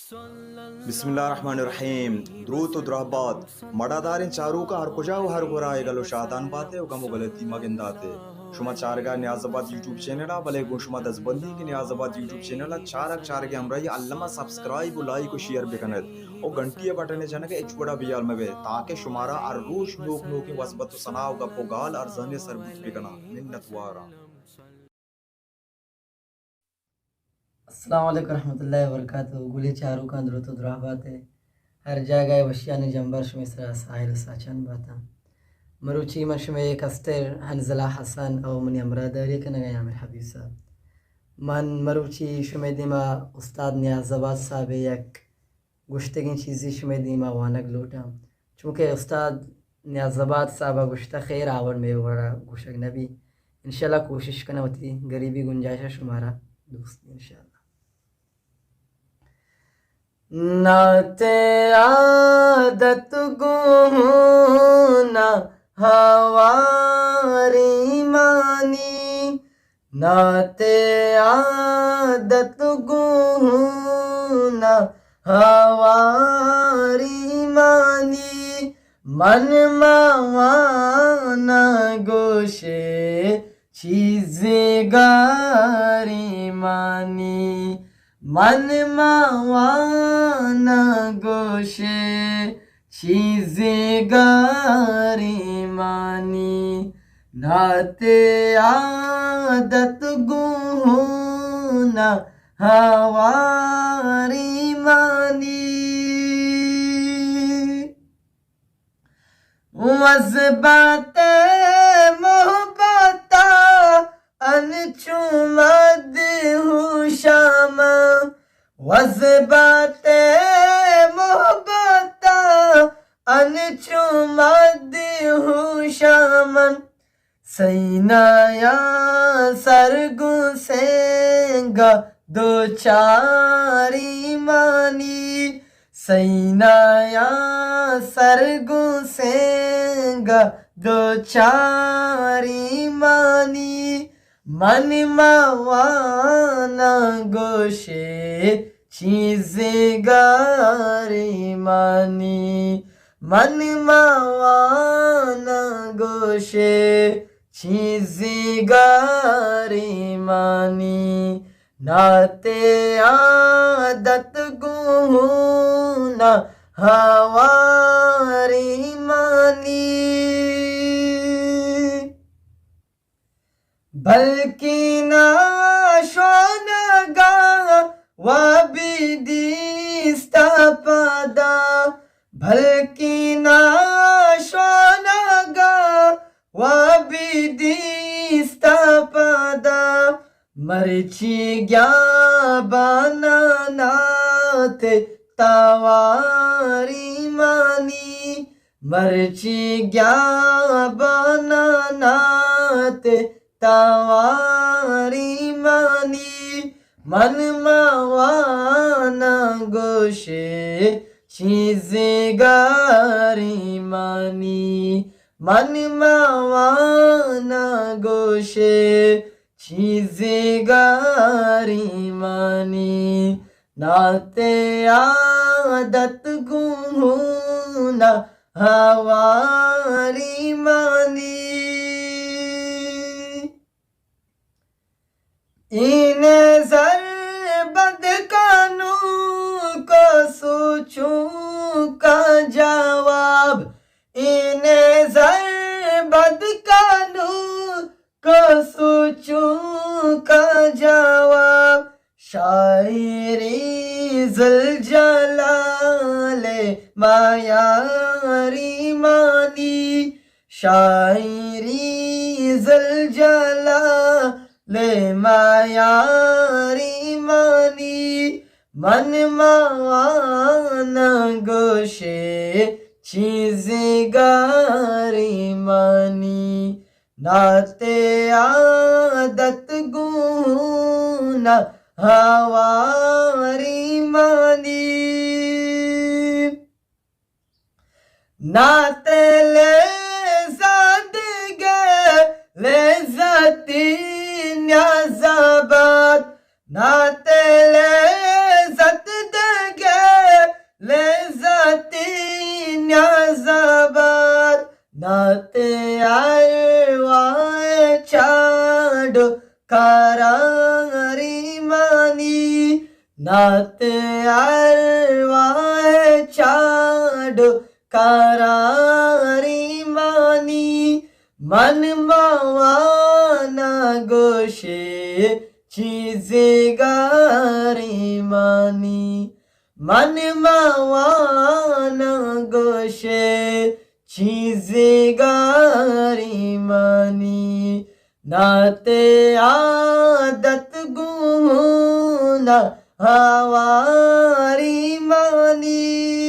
बिस्मिल्लाहिर्रहमानिर्रहीम द्रूत द्रहबात मडादारिन चारूका हर कुजाव हर गुराए गलो शादान बाते व गमो गलती मगिंदाते शुमा चारगा न्याज़ाबाद यूट्यूब चैनल बले गुशमा दजबंदी की न्याज़ाबाद यूट्यूब चैनल चारगे हमराई अल्लमा सब्सक्राइब लाइक व शेयर बेकनत और घंटिया बटने जनके एच बड़ा बियाल में ताकि शुमारा हर रोज नोक नोकी वसबत सनाव गप्पो गाल और जने सरबत बेकना मिन्नत वारा। अस्सलाम वालेकुम रहमतुल्लाहि व बरकातुहू गुले चारू का अंदरो दुरा बात है हर जगह वशियान जंबर्श में सरा साहिल साचन बाता मरुची मश में एक अस्तर हंजला हसन और मन अमरादारी का नया आमिर हबीब साहब मन मरुची शुमे दिमा उस्ताद न्याज़ाबाद साहब एक गुश्तगी चीज़ी शुमे दिमा वानक लोटा चूँकि उस्ताद न्याज़ाबाद साहब गुश्ता खैर आवड़ में बड़ा गुशक नबी इंशाल्लाह कोशिश करना होती गरीबी गुंजाइश शुमारा दोस्त इंशाल्लाह नाते आदत गुना हवारी मानी नाते आदत गुना हवारी मानी मन मावाना गोशे चीज़ें गारी मानी मन मावाना गोशे चीज़ें गारी मानी नाते आदत गुना हवारी मानी वज़बाते मोहब्बता अनचुमद हुशामा वज़बाते मोहब्बता अनचुमद हुशामन सैनाया सरगु सेंगा दो चारी मानी सैनाया सरगु सेंगा दो चारी मानी मन मावाना गोशे चीज़ें गारी मानी मन मावाना गोशे चीज़ें गारी मानी नाते आदत गुना हवारी मानी बल्कि नाशोनगा वबिदिस्तपदा बल्कि नाशोनगा वबिदिस्तपदा मर्ची ग्या बनानाते तवारी मानी मर्ची ग्या बनानाते तवारी मानी मन मावाना गोशे चीज़ें गारी मानी मन मावाना गोशे चीज़ें गारी मानी नाते आदत गुना हवारी मानी इन्हें ज़रबद कानू को सोचूं का जवाब इन्हें ज़रबद कानू को सोचूं का जवाब शायरी ज़ुलजलाले मायारी मानी शायरी ज़ुलजलाले मायारी मानी मन मावाना गोशे चीज़ें गारी मानी नाते आदत गुना हवारी मानी नाते ले ज़ादगे ले ज़ाती न्याज़ाबाद नाते ले ज़त दगे छाड़ो करारी मानी नाते अरवाए छाड़ो करारी मानी मन मावाना गोशे चीज़े गारी मानी मन मावाना गोशे चीज़े गारी मानी नाते आदत गुना हवारी मानी